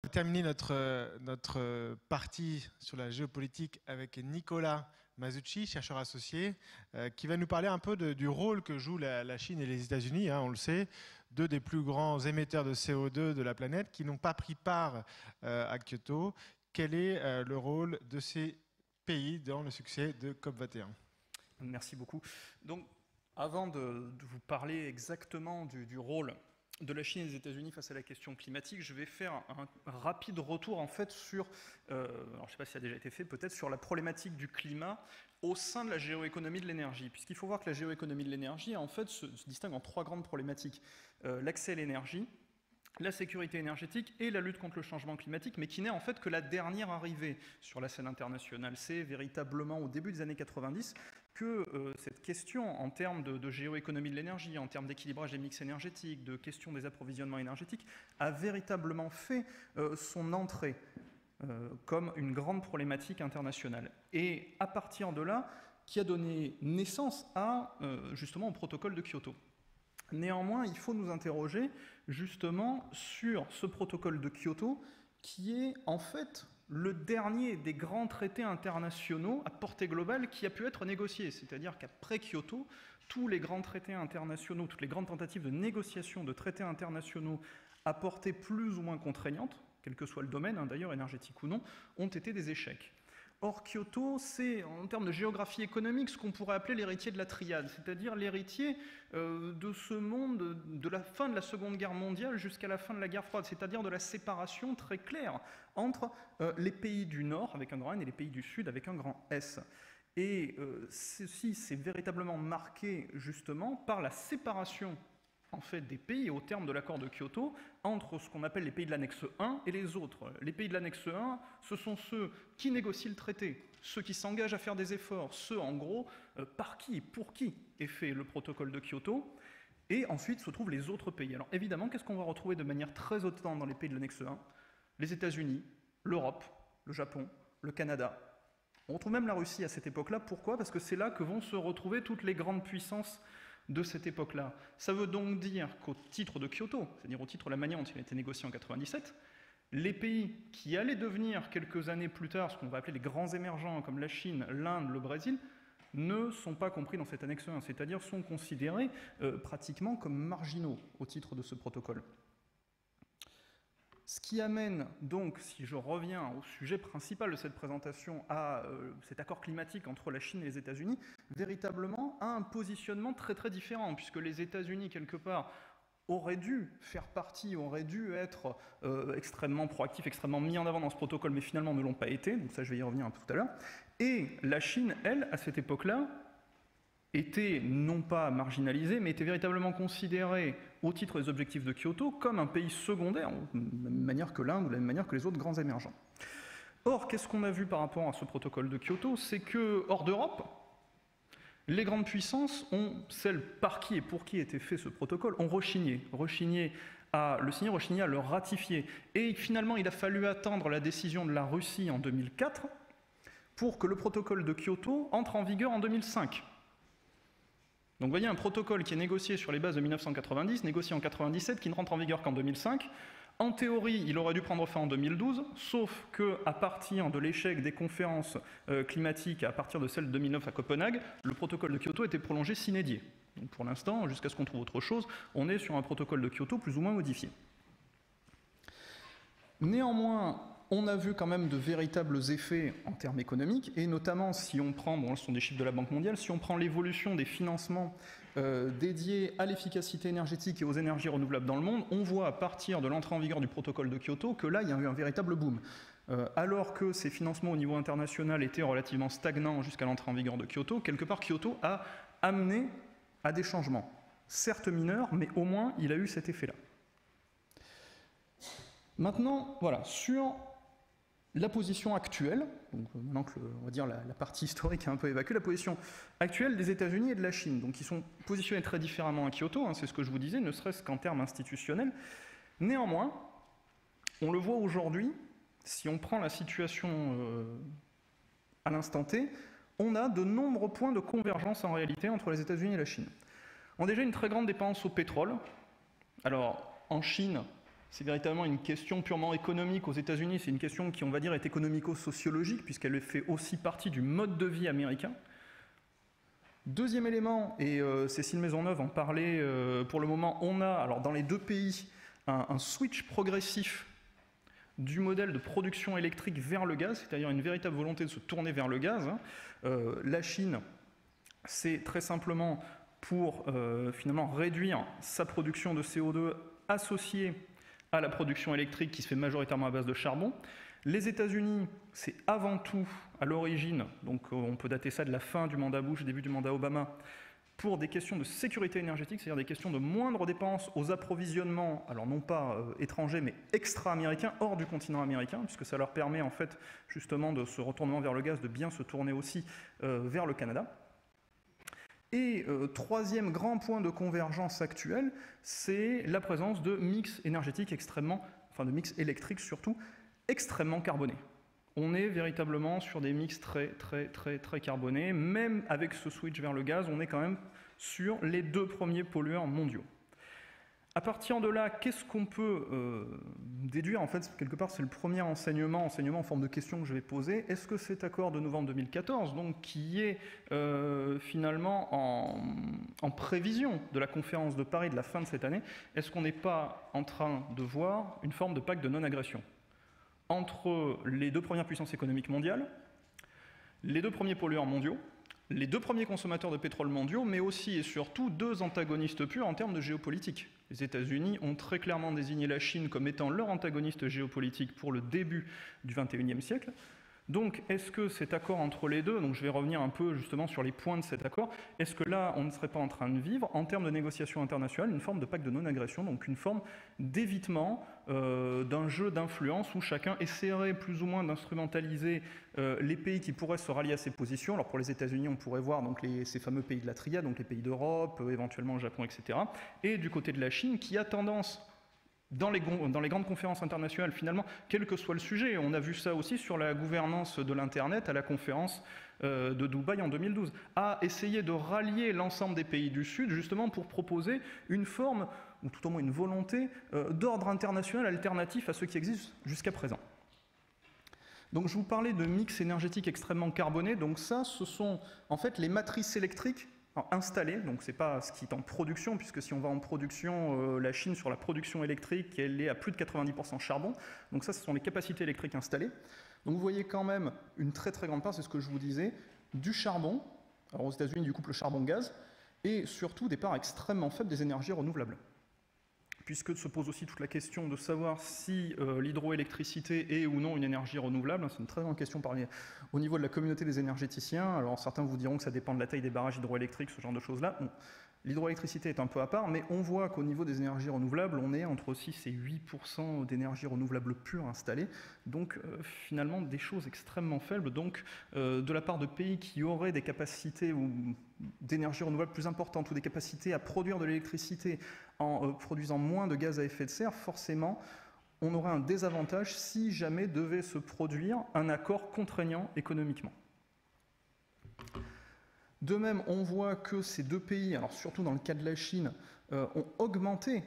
terminer notre partie sur la géopolitique avec Nicolas Masucci, chercheur associé, qui va nous parler un peu du rôle que jouent la Chine et les États-Unis, hein, on le sait, deux des plus grands émetteurs de CO2 de la planète, qui n'ont pas pris part à Kyoto. Quel est le rôle de ces pays dans le succès de COP21? Merci beaucoup. Donc, avant de vous parler exactement du rôle de la Chine et des États-Unis face à la question climatique, je vais faire un rapide retour en fait sur, alors je ne sais pas si ça a déjà été fait, peut-être sur la problématique du climat au sein de la géoéconomie de l'énergie, puisqu'il faut voir que la géoéconomie de l'énergie en fait se distingue en trois grandes problématiques. L'accès à l'énergie, la sécurité énergétique et la lutte contre le changement climatique, mais qui n'est en fait que la dernière arrivée sur la scène internationale. C'est véritablement au début des années 90 que cette question en termes de géoéconomie de l'énergie, en termes d'équilibrage des mix énergétiques, de question des approvisionnements énergétiques, a véritablement fait son entrée comme une grande problématique internationale. Et à partir de là, qui a donné naissance à, justement au protocole de Kyoto. Néanmoins, il faut nous interroger justement sur ce protocole de Kyoto qui est en fait le dernier des grands traités internationaux à portée globale qui a pu être négocié. C'est-à-dire qu'après Kyoto, tous les grands traités internationaux, toutes les grandes tentatives de négociation de traités internationaux à portée plus ou moins contraignante, quel que soit le domaine, hein, d'ailleurs énergétique ou non, ont été des échecs. Or, Kyoto, c'est, en termes de géographie économique, ce qu'on pourrait appeler l'héritier de la triade, c'est-à-dire l'héritier de ce monde de la fin de la Seconde Guerre mondiale jusqu'à la fin de la guerre froide, c'est-à-dire de la séparation très claire entre les pays du Nord, avec un grand N, et les pays du Sud, avec un grand S. Et ceci s'est véritablement marqué, justement, par la séparation en fait, des pays au terme de l'accord de Kyoto entre ce qu'on appelle les pays de l'annexe 1 et les autres. Les pays de l'annexe 1, ce sont ceux qui négocient le traité, ceux qui s'engagent à faire des efforts, ceux en gros par qui et pour qui est fait le protocole de Kyoto, et ensuite se trouvent les autres pays. Alors évidemment, qu'est-ce qu'on va retrouver de manière très hautaine dans les pays de l'annexe 1? Les États-Unis, l'Europe, le Japon, le Canada. On retrouve même la Russie à cette époque-là. Pourquoi? Parce que c'est là que vont se retrouver toutes les grandes puissances de cette époque-là. Ça veut donc dire qu'au titre de Kyoto, c'est-à-dire au titre de la manière dont il a été négocié en 97, les pays qui allaient devenir quelques années plus tard ce qu'on va appeler les grands émergents comme la Chine, l'Inde, le Brésil, ne sont pas compris dans cette annexe 1, c'est-à-dire sont considérés pratiquement comme marginaux au titre de ce protocole. Ce qui amène donc, si je reviens au sujet principal de cette présentation, à cet accord climatique entre la Chine et les États-Unis, véritablement à un positionnement très très différent, puisque les États-Unis, quelque part, auraient dû faire partie, auraient dû être extrêmement proactifs, extrêmement mis en avant dans ce protocole, mais finalement ne l'ont pas été, donc ça je vais y revenir un peu tout à l'heure. Et la Chine, elle, à cette époque-là, était non pas marginalisé, mais était véritablement considéré, au titre des objectifs de Kyoto, comme un pays secondaire, de la même manière que l'Inde ou de la même manière que les autres grands émergents. Or, qu'est-ce qu'on a vu par rapport à ce protocole de Kyoto? C'est que, hors d'Europe, les grandes puissances, celles par qui et pour qui était fait ce protocole, ont rechigné à le signer, rechigné à le ratifier. Et finalement, il a fallu attendre la décision de la Russie en 2004 pour que le protocole de Kyoto entre en vigueur en 2005. Donc vous voyez un protocole qui est négocié sur les bases de 1990, négocié en 1997, qui ne rentre en vigueur qu'en 2005. En théorie, il aurait dû prendre fin en 2012, sauf qu'à partir de l'échec des conférences climatiques, à partir de celle de 2009 à Copenhague, le protocole de Kyoto était prolongé sine die. Donc pour l'instant, jusqu'à ce qu'on trouve autre chose, on est sur un protocole de Kyoto plus ou moins modifié. Néanmoins, on a vu quand même de véritables effets en termes économiques, et notamment si on prend, bon, ce sont des chiffres de la Banque mondiale, si on prend l'évolution des financements dédiés à l'efficacité énergétique et aux énergies renouvelables dans le monde, on voit à partir de l'entrée en vigueur du protocole de Kyoto que là, il y a eu un véritable boom. Alors que ces financements au niveau international étaient relativement stagnants jusqu'à l'entrée en vigueur de Kyoto, quelque part Kyoto a amené à des changements. Certes mineurs, mais au moins il a eu cet effet-là. Maintenant, voilà, sur la position actuelle, donc maintenant que on va dire la partie historique est un peu évacuée, la position actuelle des États-Unis et de la Chine, donc ils sont positionnés très différemment à Kyoto, hein, c'est ce que je vous disais, ne serait-ce qu'en termes institutionnels. Néanmoins, on le voit aujourd'hui, si on prend la situation à l'instant T, on a de nombreux points de convergence en réalité entre les États-Unis et la Chine. On a déjà une très grande dépendance au pétrole. Alors, en Chine, c'est véritablement une question purement économique aux États-Unis, c'est une question qui, on va dire, est économico-sociologique, puisqu'elle fait aussi partie du mode de vie américain. Deuxième élément, et Cécile Maisonneuve en parlait, pour le moment, on a, alors dans les deux pays, un switch progressif du modèle de production électrique vers le gaz, c'est-à-dire une véritable volonté de se tourner vers le gaz. La Chine, c'est très simplement pour finalement réduire sa production de CO2 associée à la production électrique qui se fait majoritairement à base de charbon. Les États-Unis, c'est avant tout, à l'origine, donc on peut dater ça de la fin du mandat Bush, début du mandat Obama, pour des questions de sécurité énergétique, c'est-à-dire des questions de moindre dépense aux approvisionnements, alors non pas étrangers, mais extra-américains, hors du continent américain, puisque ça leur permet en fait justement de ce retournement vers le gaz, de bien se tourner aussi vers le Canada. Et troisième grand point de convergence actuel, c'est la présence de mix énergétiques extrêmement, enfin de mix électriques surtout, extrêmement carbonés. On est véritablement sur des mix très carbonés. Même avec ce switch vers le gaz, on est quand même sur les deux premiers pollueurs mondiaux. À partir de là, qu'est-ce qu'on peut déduire? En fait, quelque part, c'est le premier enseignement en forme de question que je vais poser. Est-ce que cet accord de novembre 2014, donc, qui est finalement en prévision de la conférence de Paris de la fin de cette année, est-ce qu'on n'est pas en train de voir une forme de pacte de non-agression entre les deux premières puissances économiques mondiales, les deux premiers pollueurs mondiaux, les deux premiers consommateurs de pétrole mondiaux, mais aussi et surtout deux antagonistes purs en termes de géopolitique. Les États-Unis ont très clairement désigné la Chine comme étant leur antagoniste géopolitique pour le début du XXIe siècle. Donc, est-ce que cet accord entre les deux, donc je vais revenir un peu justement sur les points de cet accord, est-ce que là, on ne serait pas en train de vivre, en termes de négociations internationales, une forme de pacte de non-agression, donc une forme d'évitement d'un jeu d'influence où chacun essaierait plus ou moins d'instrumentaliser les pays qui pourraient se rallier à ses positions. Alors pour les États-Unis, on pourrait voir donc ces fameux pays de la triade, donc les pays d'Europe, éventuellement le Japon, etc. Et du côté de la Chine, qui a tendance, dans les grandes conférences internationales, finalement, quel que soit le sujet, on a vu ça aussi sur la gouvernance de l'Internet à la conférence de Dubaï en 2012, à essayer de rallier l'ensemble des pays du Sud, justement pour proposer une forme, ou tout au moins une volonté, d'ordre international alternatif à ceux qui existent jusqu'à présent. Donc je vous parlais de mix énergétique extrêmement carboné, donc ça, ce sont en fait les matrices électriques installée, donc ce n'est pas ce qui est en production, puisque si on va en production, la Chine sur la production électrique, elle est à plus de 90% charbon, donc ça ce sont les capacités électriques installées. Donc vous voyez quand même une très grande part, c'est ce que je vous disais, du charbon, alors aux États-Unis du couple charbon-gaz, et surtout des parts extrêmement faibles des énergies renouvelables. Puisque se pose aussi toute la question de savoir si l'hydroélectricité est ou non une énergie renouvelable. C'est une très grande question au niveau de la communauté des énergéticiens. Alors certains vous diront que ça dépend de la taille des barrages hydroélectriques, ce genre de choses-là. Bon, l'hydroélectricité est un peu à part, mais on voit qu'au niveau des énergies renouvelables, on est entre 6 et 8% d'énergie renouvelable pure installée. Donc finalement, des choses extrêmement faibles. Donc de la part de pays qui auraient des capacités d'énergie renouvelable plus importantes ou des capacités à produire de l'électricité en produisant moins de gaz à effet de serre, forcément, on aurait un désavantage si jamais devait se produire un accord contraignant économiquement. De même, on voit que ces deux pays, alors surtout dans le cas de la Chine, ont augmenté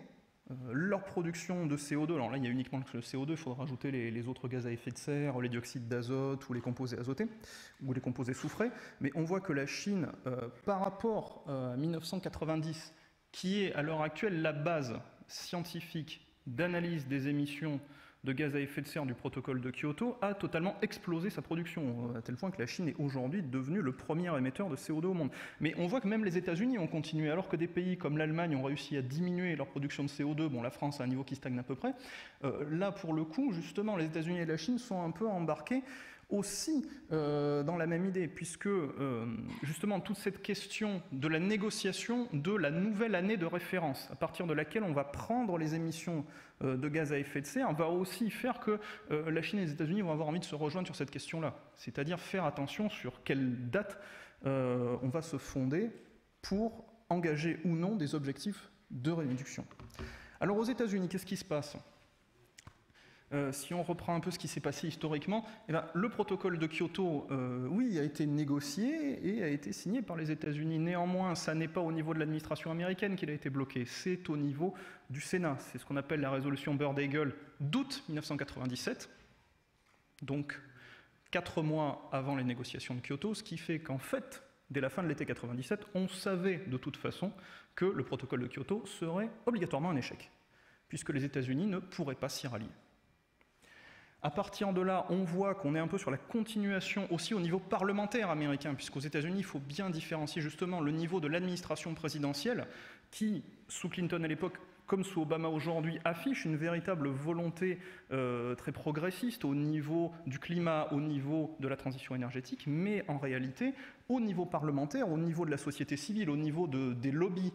leur production de CO2. Alors là, il y a uniquement le CO2, il faudra rajouter les autres gaz à effet de serre, les dioxydes d'azote ou les composés azotés, ou les composés soufrés. Mais on voit que la Chine, par rapport à 1990, qui est à l'heure actuelle la base scientifique d'analyse des émissions de gaz à effet de serre du protocole de Kyoto, a totalement explosé sa production, à tel point que la Chine est aujourd'hui devenue le premier émetteur de CO2 au monde. Mais on voit que même les États-Unis ont continué, alors que des pays comme l'Allemagne ont réussi à diminuer leur production de CO2, bon, la France a un niveau qui stagne à peu près, là pour le coup, justement, les États-Unis et la Chine sont un peu embarqués aussi dans la même idée, puisque justement toute cette question de la négociation de la nouvelle année de référence, à partir de laquelle on va prendre les émissions de gaz à effet de serre, va aussi faire que la Chine et les États-Unis vont avoir envie de se rejoindre sur cette question-là, c'est-à-dire faire attention sur quelle date on va se fonder pour engager ou non des objectifs de réduction. Alors aux États-Unis, qu'est-ce qui se passe ? Si on reprend un peu ce qui s'est passé historiquement, eh ben, le protocole de Kyoto, oui, a été négocié et a été signé par les États-Unis. Néanmoins, ça n'est pas au niveau de l'administration américaine qu'il a été bloqué, c'est au niveau du Sénat. C'est ce qu'on appelle la résolution Byrd-Hagel d'août 1997, donc 4 mois avant les négociations de Kyoto, ce qui fait qu'en fait, dès la fin de l'été 97, on savait de toute façon que le protocole de Kyoto serait obligatoirement un échec, puisque les États-Unis ne pourraient pas s'y rallier. À partir de là, on voit qu'on est un peu sur la continuation aussi au niveau parlementaire américain, puisqu'aux États-Unis, il faut bien différencier justement le niveau de l'administration présidentielle qui, sous Clinton à l'époque, comme sous Obama aujourd'hui, affiche une véritable volonté très progressiste au niveau du climat, au niveau de la transition énergétique, mais en réalité, au niveau parlementaire, au niveau de la société civile, au niveau des lobbies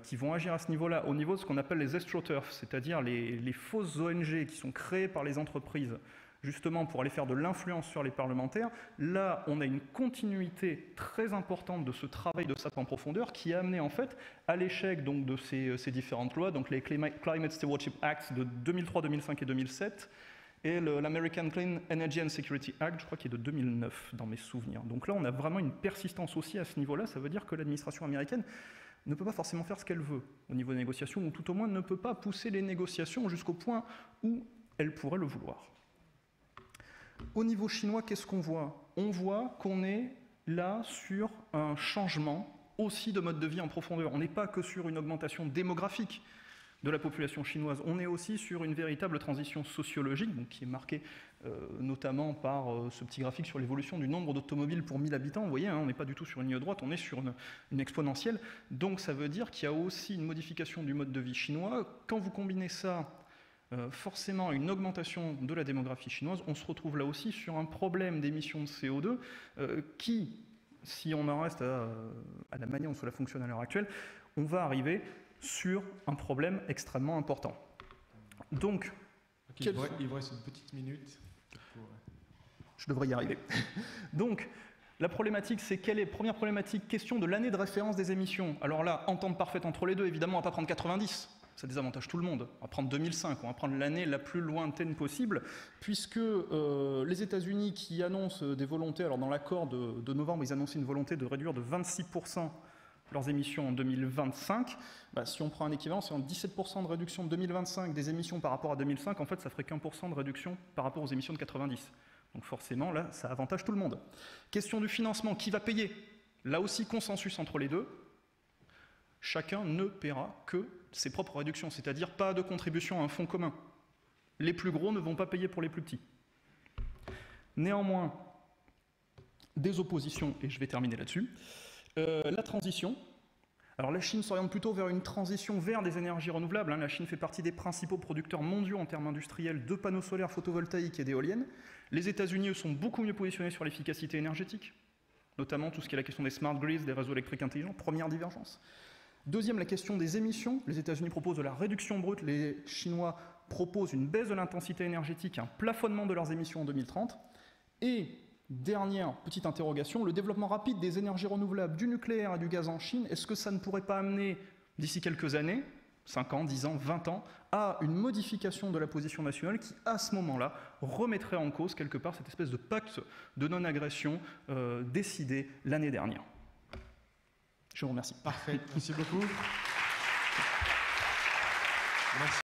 qui vont agir à ce niveau-là, au niveau de ce qu'on appelle les astroturfs, c'est-à-dire les fausses ONG qui sont créées par les entreprises, justement pour aller faire de l'influence sur les parlementaires. Là, on a une continuité très importante de ce travail de SAP en profondeur qui a amené en fait à l'échec donc, de ces différentes lois, donc les Climate Stewardship Acts de 2003, 2005 et 2007, et l'American Clean Energy and Security Act, je crois qu'il est de 2009 dans mes souvenirs. Donc là, on a vraiment une persistance aussi à ce niveau-là, ça veut dire que l'administration américaine ne peut pas forcément faire ce qu'elle veut au niveau des négociations, ou tout au moins ne peut pas pousser les négociations jusqu'au point où elle pourrait le vouloir. Au niveau chinois, qu'est-ce qu'on voit? On voit qu'on est là sur un changement aussi de mode de vie en profondeur. On n'est pas que sur une augmentation démographique de la population chinoise, on est aussi sur une véritable transition sociologique, donc qui est marquée notamment par ce petit graphique sur l'évolution du nombre d'automobiles pour 1000 habitants. Vous voyez, hein, on n'est pas du tout sur une ligne droite, on est sur une exponentielle. Donc ça veut dire qu'il y a aussi une modification du mode de vie chinois. Quand vous combinez ça forcément à une augmentation de la démographie chinoise, on se retrouve là aussi sur un problème d'émissions de CO2 qui, si on en reste à la manière dont cela fonctionne à l'heure actuelle, on va arriver sur un problème extrêmement important. Donc, il vous reste une petite minute. Je devrais y arriver. Donc, la problématique, c'est quelle est la première problématique? Question de l'année de référence des émissions. Alors là, entente parfaite entre les deux, évidemment, on ne va pas prendre 90. Ça désavantage tout le monde. On va prendre 2005, on va prendre l'année la plus lointaine possible, puisque les États-Unis qui annoncent des volontés, alors dans l'accord de novembre, ils annonçaient une volonté de réduire de 26% leurs émissions en 2025, si on prend un équivalent, c'est en 17% de réduction de 2025 des émissions par rapport à 2005, en fait, ça ferait qu'1% de réduction par rapport aux émissions de 90. Donc forcément, là, ça avantage tout le monde. Question du financement, qui va payer? Là aussi, consensus entre les deux. Chacun ne paiera que ses propres réductions, c'est-à-dire pas de contribution à un fonds commun. Les plus gros ne vont pas payer pour les plus petits. Néanmoins, des oppositions, et je vais terminer là-dessus. La transition. Alors la Chine s'oriente plutôt vers une transition vers des énergies renouvelables. La Chine fait partie des principaux producteurs mondiaux en termes industriels de panneaux solaires photovoltaïques et d'éoliennes. Les États-Unis sont beaucoup mieux positionnés sur l'efficacité énergétique, notamment tout ce qui est la question des smart grids, des réseaux électriques intelligents, première divergence. Deuxième, la question des émissions. Les États-Unis proposent de la réduction brute, les Chinois proposent une baisse de l'intensité énergétique, un plafonnement de leurs émissions en 2030. Et dernière petite interrogation, le développement rapide des énergies renouvelables, du nucléaire et du gaz en Chine, est-ce que ça ne pourrait pas amener, d'ici quelques années, 5 ans, 10 ans, 20 ans, à une modification de la position nationale qui, à ce moment-là, remettrait en cause, quelque part, cette espèce de pacte de non-agression décidé l'année dernière? Je vous remercie. Parfait, merci beaucoup. Merci.